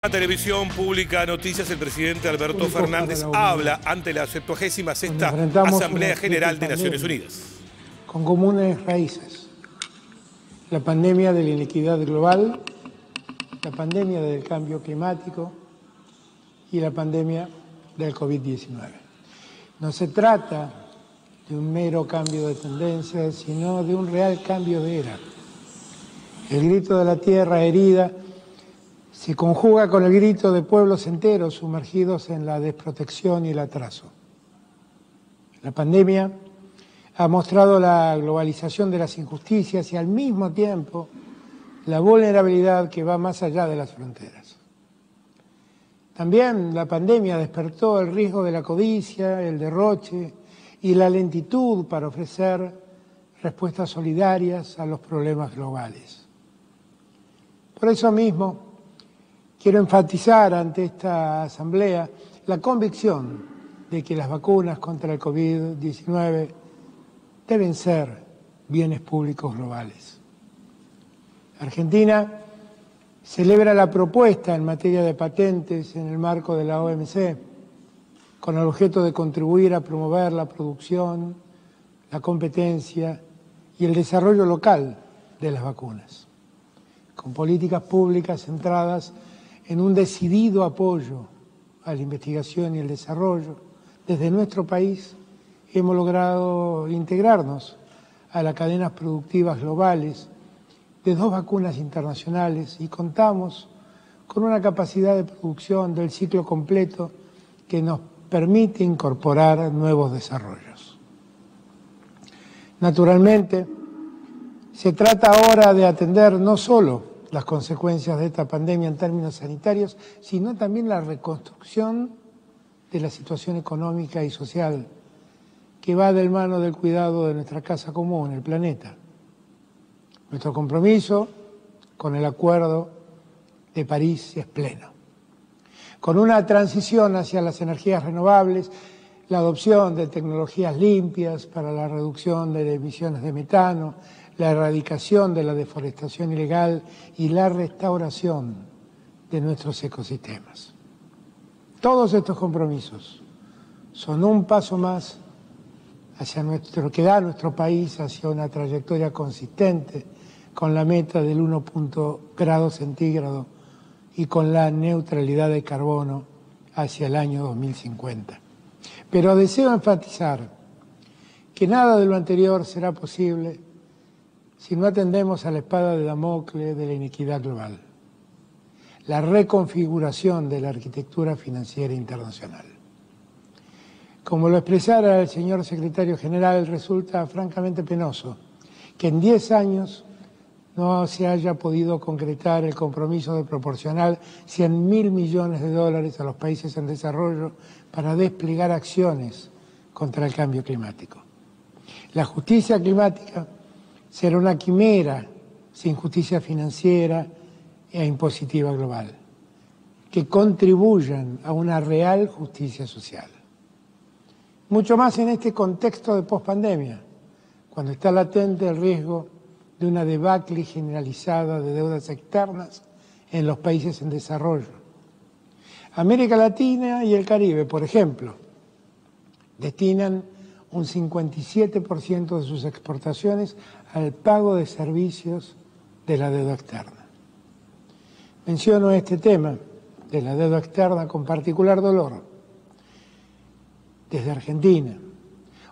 La televisión pública Noticias, el presidente Alberto Fernández habla ante la 76ª Asamblea General de Naciones Unidas. Con comunes raíces. La pandemia de la inequidad global, la pandemia del cambio climático y la pandemia del COVID-19. No se trata de un mero cambio de tendencia, sino de un real cambio de era. El grito de la tierra herida se conjuga con el grito de pueblos enteros sumergidos en la desprotección y el atraso. La pandemia ha mostrado la globalización de las injusticias y al mismo tiempo la vulnerabilidad que va más allá de las fronteras. También la pandemia despertó el riesgo de la codicia, el derroche y la lentitud para ofrecer respuestas solidarias a los problemas globales. Por eso mismo, quiero enfatizar ante esta Asamblea la convicción de que las vacunas contra el COVID-19 deben ser bienes públicos globales. Argentina celebra la propuesta en materia de patentes en el marco de la OMC, con el objeto de contribuir a promover la producción, la competencia y el desarrollo local de las vacunas, con políticas públicas centradas en un decidido apoyo a la investigación y el desarrollo. Desde nuestro país hemos logrado integrarnos a las cadenas productivas globales de 2 vacunas internacionales y contamos con una capacidad de producción del ciclo completo que nos permite incorporar nuevos desarrollos. Naturalmente, se trata ahora de atender no solo las consecuencias de esta pandemia en términos sanitarios, sino también la reconstrucción de la situación económica y social que va de la mano del cuidado de nuestra casa común, el planeta. Nuestro compromiso con el Acuerdo de París es pleno. Con una transición hacia las energías renovables, la adopción de tecnologías limpias para la reducción de emisiones de metano, la erradicación de la deforestación ilegal y la restauración de nuestros ecosistemas. Todos estos compromisos son un paso más que da nuestro país hacia una trayectoria consistente con la meta del 1,0 °C y con la neutralidad de carbono hacia el año 2050. Pero deseo enfatizar que nada de lo anterior será posible si no atendemos a la espada de Damocles de la inequidad global, la reconfiguración de la arquitectura financiera internacional. Como lo expresara el señor secretario general, resulta francamente penoso que en 10 años no se haya podido concretar el compromiso de proporcionar 100.000 millones de dólares a los países en desarrollo para desplegar acciones contra el cambio climático. La justicia climática será una quimera sin justicia financiera e impositiva global, que contribuyan a una real justicia social. Mucho más en este contexto de pospandemia, cuando está latente el riesgo de una debacle generalizada de deudas externas en los países en desarrollo. América Latina y el Caribe, por ejemplo, destinan un 57% de sus exportaciones al pago de servicios de la deuda externa. Menciono este tema de la deuda externa con particular dolor desde Argentina,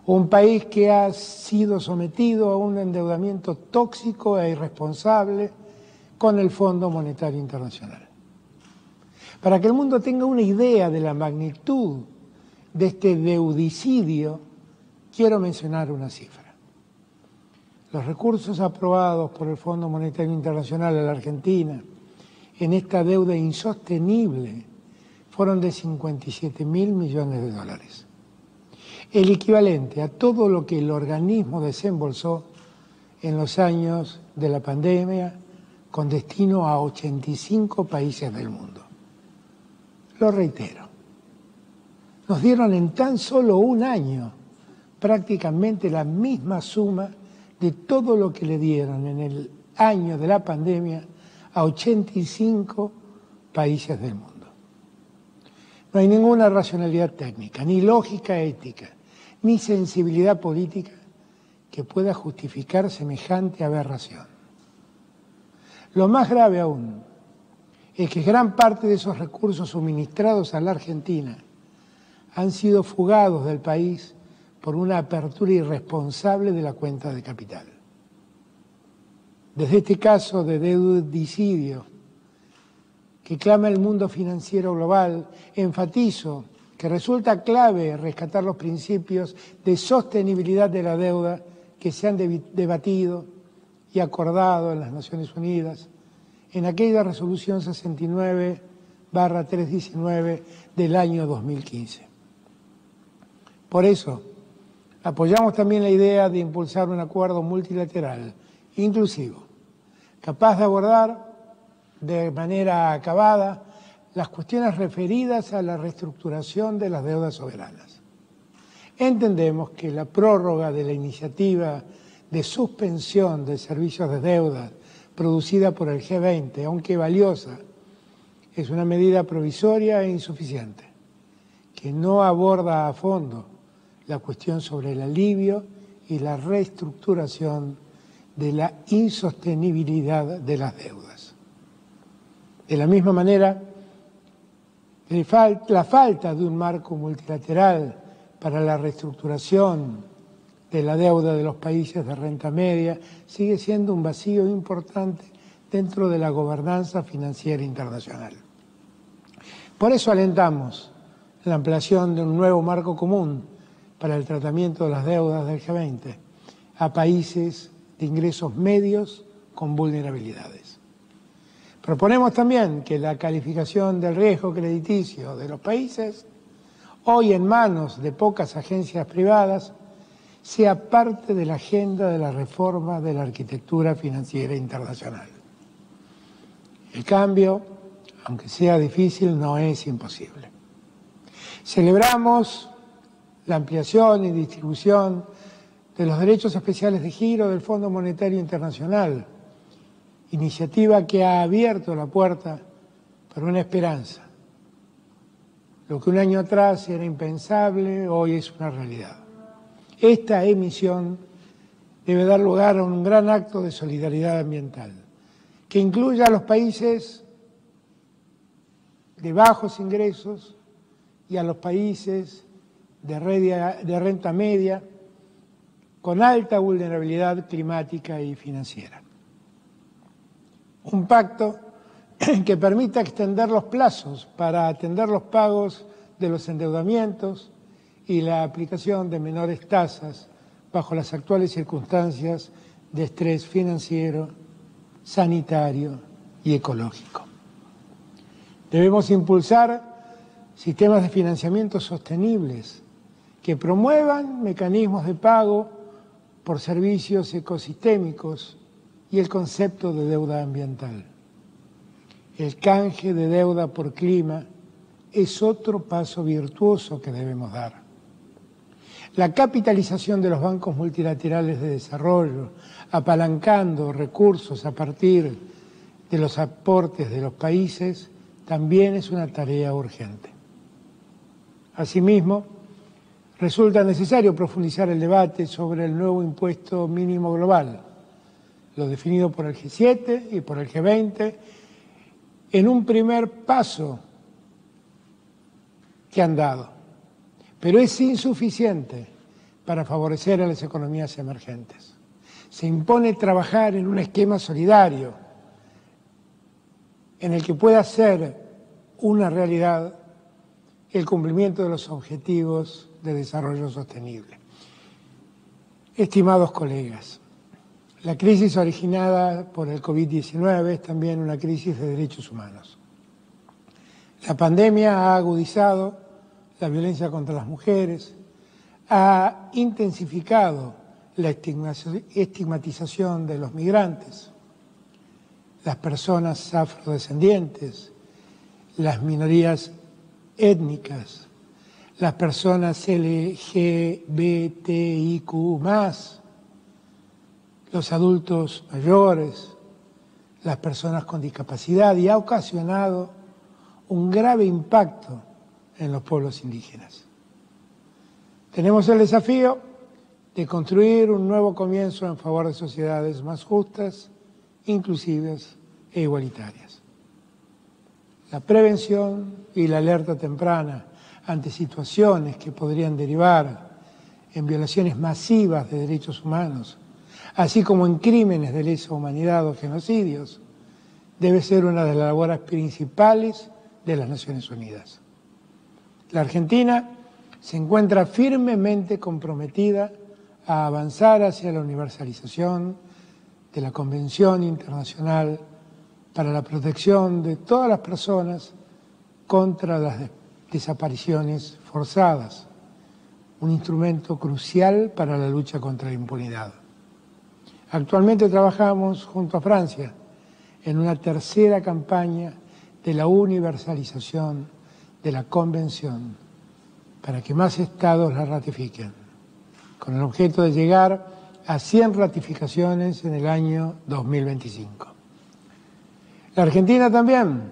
un país que ha sido sometido a un endeudamiento tóxico e irresponsable con el Fondo Monetario Internacional. Para que el mundo tenga una idea de la magnitud de este deudicidio, quiero mencionar una cifra. Los recursos aprobados por el Fondo Monetario Internacional a la Argentina en esta deuda insostenible fueron de 57.000 millones de dólares. El equivalente a todo lo que el organismo desembolsó en los años de la pandemia con destino a 85 países del mundo. Lo reitero, nos dieron en tan solo un año prácticamente la misma suma de todo lo que le dieron en el año de la pandemia a 85 países del mundo. No hay ninguna racionalidad técnica, ni lógica ética, ni sensibilidad política que pueda justificar semejante aberración. Lo más grave aún es que gran parte de esos recursos suministrados a la Argentina han sido fugados del país por una apertura irresponsable de la cuenta de capital. Desde este caso de deudicidio que clama el mundo financiero global, enfatizo que resulta clave rescatar los principios de sostenibilidad de la deuda que se han debatido y acordado en las Naciones Unidas en aquella resolución 69/319 del año 2015. Por eso, apoyamos también la idea de impulsar un acuerdo multilateral inclusivo, capaz de abordar de manera acabada las cuestiones referidas a la reestructuración de las deudas soberanas. Entendemos que la prórroga de la iniciativa de suspensión de servicios de deuda producida por el G20, aunque valiosa, es una medida provisoria e insuficiente, que no aborda a fondo la cuestión sobre el alivio y la reestructuración de la insostenibilidad de las deudas. De la misma manera, la falta de un marco multilateral para la reestructuración de la deuda de los países de renta media sigue siendo un vacío importante dentro de la gobernanza financiera internacional. Por eso alentamos la ampliación de un nuevo marco común para el tratamiento de las deudas del G20 a países de ingresos medios con vulnerabilidades. Proponemos también que la calificación del riesgo crediticio de los países, hoy en manos de pocas agencias privadas, sea parte de la agenda de la reforma de la arquitectura financiera internacional. El cambio, aunque sea difícil, no es imposible. Celebramos la ampliación y distribución de los derechos especiales de giro del Fondo Monetario Internacional, iniciativa que ha abierto la puerta para una esperanza. Lo que un año atrás era impensable, hoy es una realidad. Esta emisión debe dar lugar a un gran acto de solidaridad ambiental, que incluya a los países de bajos ingresos y a los países de renta media con alta vulnerabilidad climática y financiera. Un pacto que permita extender los plazos para atender los pagos de los endeudamientos y la aplicación de menores tasas bajo las actuales circunstancias de estrés financiero, sanitario y ecológico. Debemos impulsar sistemas de financiamiento sostenibles que promuevan mecanismos de pago por servicios ecosistémicos y el concepto de deuda ambiental. El canje de deuda por clima es otro paso virtuoso que debemos dar. La capitalización de los bancos multilaterales de desarrollo, apalancando recursos a partir de los aportes de los países, también es una tarea urgente. Asimismo, resulta necesario profundizar el debate sobre el nuevo impuesto mínimo global, lo definido por el G7 y por el G20, en un primer paso que han dado, pero es insuficiente para favorecer a las economías emergentes. Se impone trabajar en un esquema solidario en el que pueda ser una realidad el cumplimiento de los objetivos de desarrollo sostenible. Estimados colegas, la crisis originada por el COVID-19 es también una crisis de derechos humanos. La pandemia ha agudizado la violencia contra las mujeres, ha intensificado la estigmatización de los migrantes, las personas afrodescendientes, las minorías étnicas, las personas LGBTIQ+, los adultos mayores, las personas con discapacidad, y ha ocasionado un grave impacto en los pueblos indígenas. Tenemos el desafío de construir un nuevo comienzo en favor de sociedades más justas, inclusivas e igualitarias. La prevención y la alerta temprana ante situaciones que podrían derivar en violaciones masivas de derechos humanos, así como en crímenes de lesa humanidad o genocidios, debe ser una de las labores principales de las Naciones Unidas. La Argentina se encuentra firmemente comprometida a avanzar hacia la universalización de la Convención Internacional para la Protección de todas las personas contra las desapariciones forzadas, un instrumento crucial para la lucha contra la impunidad. Actualmente trabajamos junto a Francia en una tercera campaña de la universalización de la Convención para que más estados la ratifiquen, con el objeto de llegar a 100 ratificaciones en el año 2025. La Argentina también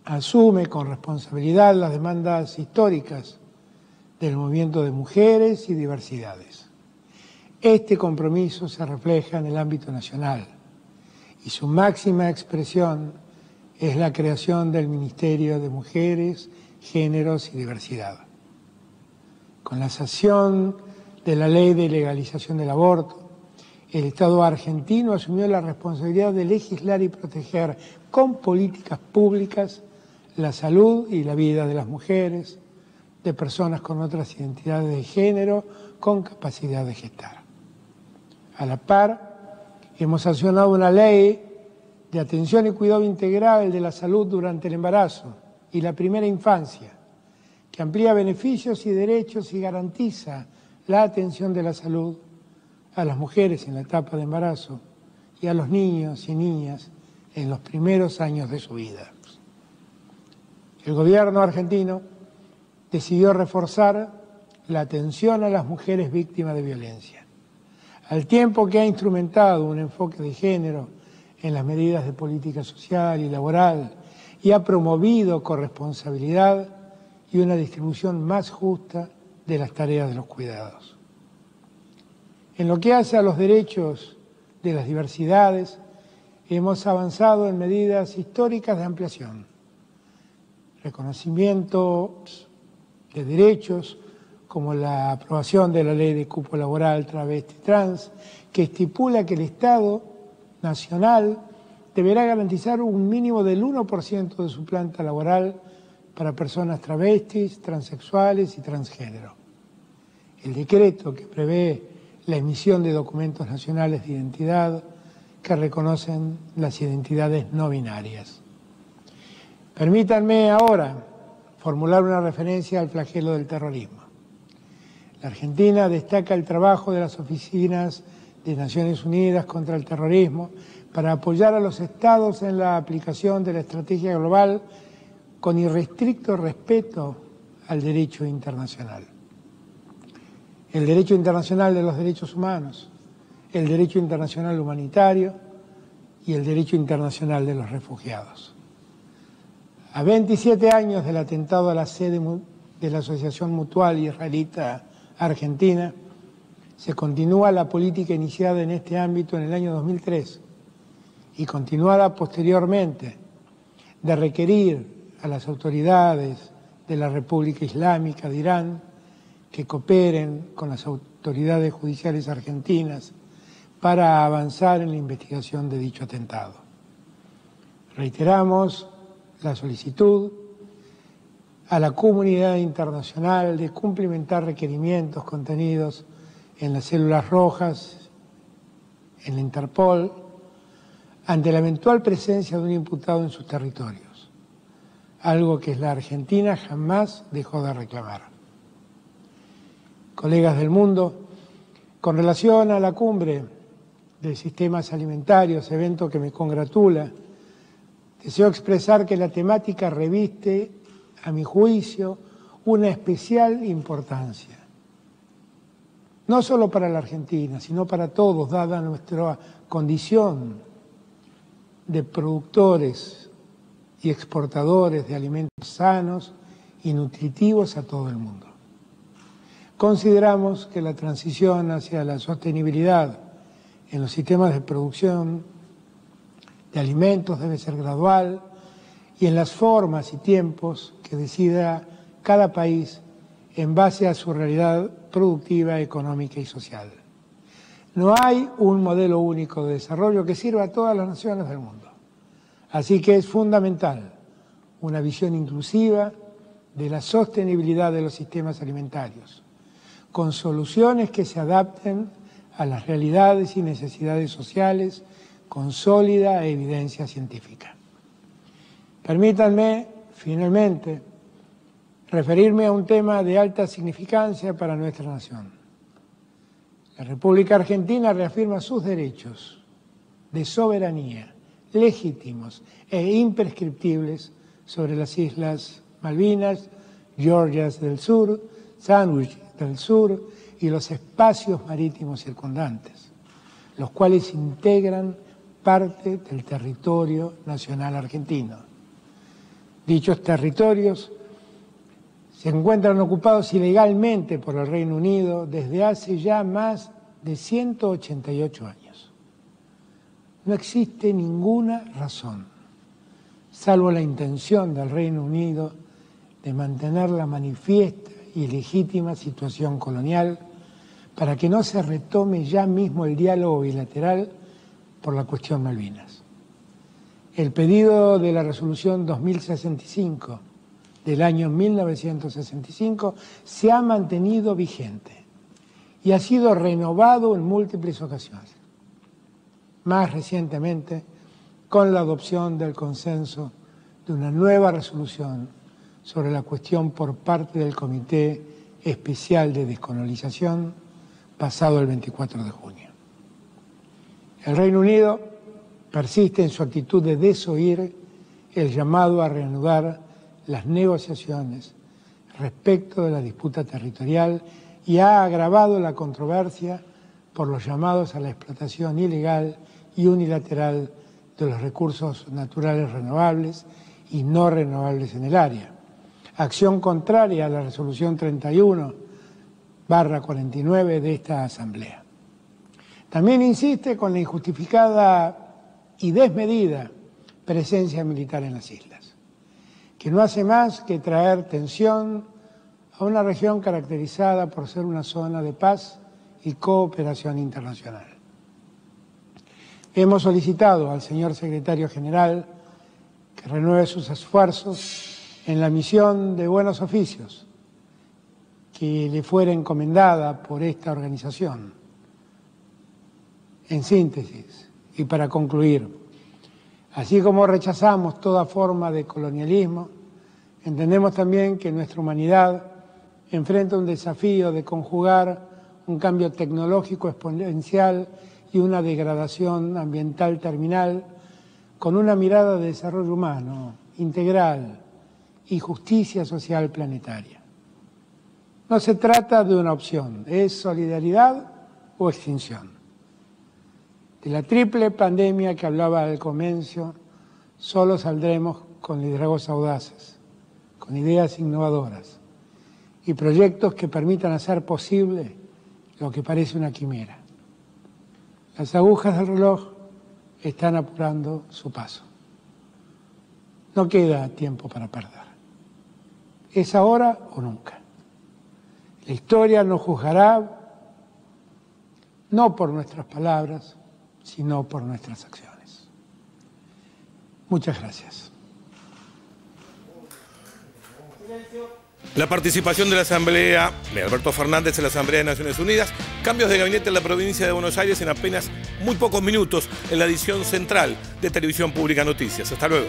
asume con responsabilidad las demandas históricas del movimiento de mujeres y diversidades. Este compromiso se refleja en el ámbito nacional y su máxima expresión es la creación del Ministerio de Mujeres, Géneros y Diversidad. Con la sanción de la Ley de Legalización del Aborto, el Estado argentino asumió la responsabilidad de legislar y proteger con políticas públicas la salud y la vida de las mujeres, de personas con otras identidades de género con capacidad de gestar. A la par, hemos sancionado una ley de atención y cuidado integral de la salud durante el embarazo y la primera infancia, que amplía beneficios y derechos y garantiza la atención de la salud a las mujeres en la etapa de embarazo y a los niños y niñas en los primeros años de su vida. El gobierno argentino decidió reforzar la atención a las mujeres víctimas de violencia, al tiempo que ha instrumentado un enfoque de género en las medidas de política social y laboral y ha promovido corresponsabilidad y una distribución más justa de las tareas de los cuidados. En lo que hace a los derechos de las diversidades, hemos avanzado en medidas históricas de ampliación, reconocimiento de derechos como la aprobación de la Ley de Cupo Laboral Travesti Trans, que estipula que el Estado nacional deberá garantizar un mínimo del 1% de su planta laboral para personas travestis, transexuales y transgénero. El decreto que prevé la emisión de documentos nacionales de identidad que reconocen las identidades no binarias. Permítanme ahora formular una referencia al flagelo del terrorismo. La Argentina destaca el trabajo de las oficinas de Naciones Unidas contra el terrorismo para apoyar a los estados en la aplicación de la estrategia global con irrestricto respeto al derecho internacional. El derecho internacional de los derechos humanos, el derecho internacional humanitario y el derecho internacional de los refugiados. A 27 años del atentado a la sede de la Asociación Mutual Israelita Argentina, se continúa la política iniciada en este ámbito en el año 2003 y continuada posteriormente de requerir a las autoridades de la República Islámica de Irán que cooperen con las autoridades judiciales argentinas para avanzar en la investigación de dicho atentado. Reiteramos la solicitud a la comunidad internacional de cumplimentar requerimientos contenidos en las células rojas, en la Interpol, ante la eventual presencia de un imputado en sus territorios, algo que la Argentina jamás dejó de reclamar. Colegas del mundo, con relación a la cumbre de sistemas alimentarios, evento que me congratula, deseo expresar que la temática reviste, a mi juicio, una especial importancia. No solo para la Argentina, sino para todos, dada nuestra condición de productores y exportadores de alimentos sanos y nutritivos a todo el mundo. Consideramos que la transición hacia la sostenibilidad en los sistemas de producción de alimentos debe ser gradual y en las formas y tiempos que decida cada país en base a su realidad productiva, económica y social. No hay un modelo único de desarrollo que sirva a todas las naciones del mundo. Así que es fundamental una visión inclusiva de la sostenibilidad de los sistemas alimentarios, con soluciones que se adapten a las realidades y necesidades sociales con sólida evidencia científica. Permítanme, finalmente, referirme a un tema de alta significancia para nuestra nación. La República Argentina reafirma sus derechos de soberanía legítimos e imprescriptibles sobre las Islas Malvinas, Georgias del Sur, Sandwich del Sur y los espacios marítimos circundantes, los cuales integran parte del territorio nacional argentino. Dichos territorios se encuentran ocupados ilegalmente por el Reino Unido desde hace ya más de 188 años. No existe ninguna razón, salvo la intención del Reino Unido de mantener la manifiesta y legítima situación colonial para que no se retome ya mismo el diálogo bilateral por la cuestión Malvinas. El pedido de la resolución 2065 del año 1965 se ha mantenido vigente y ha sido renovado en múltiples ocasiones. Más recientemente, con la adopción del consenso de una nueva resolución sobre la cuestión por parte del Comité Especial de Descolonización, pasado el 24 de junio. El Reino Unido persiste en su actitud de desoír el llamado a reanudar las negociaciones respecto de la disputa territorial y ha agravado la controversia por los llamados a la explotación ilegal y unilateral de los recursos naturales renovables y no renovables en el área. Acción contraria a la resolución 31/49 de esta Asamblea. También insiste con la injustificada y desmedida presencia militar en las islas, que no hace más que traer tensión a una región caracterizada por ser una zona de paz y cooperación internacional. Hemos solicitado al señor secretario general que renueve sus esfuerzos en la misión de buenos oficios que le fuera encomendada por esta organización. En síntesis, y para concluir, así como rechazamos toda forma de colonialismo, entendemos también que nuestra humanidad enfrenta un desafío de conjugar un cambio tecnológico exponencial y una degradación ambiental terminal con una mirada de desarrollo humano, integral y justicia social planetaria. No se trata de una opción, es solidaridad o extinción. De la triple pandemia que hablaba al comienzo, solo saldremos con liderazgos audaces, con ideas innovadoras y proyectos que permitan hacer posible lo que parece una quimera. Las agujas del reloj están apurando su paso. No queda tiempo para perder. Es ahora o nunca. La historia nos juzgará no por nuestras palabras, sino por nuestras acciones. Muchas gracias. La participación de la Asamblea, de Alberto Fernández en la Asamblea de Naciones Unidas, cambios de gabinete en la provincia de Buenos Aires en apenas muy pocos minutos en la edición central de Televisión Pública Noticias. Hasta luego.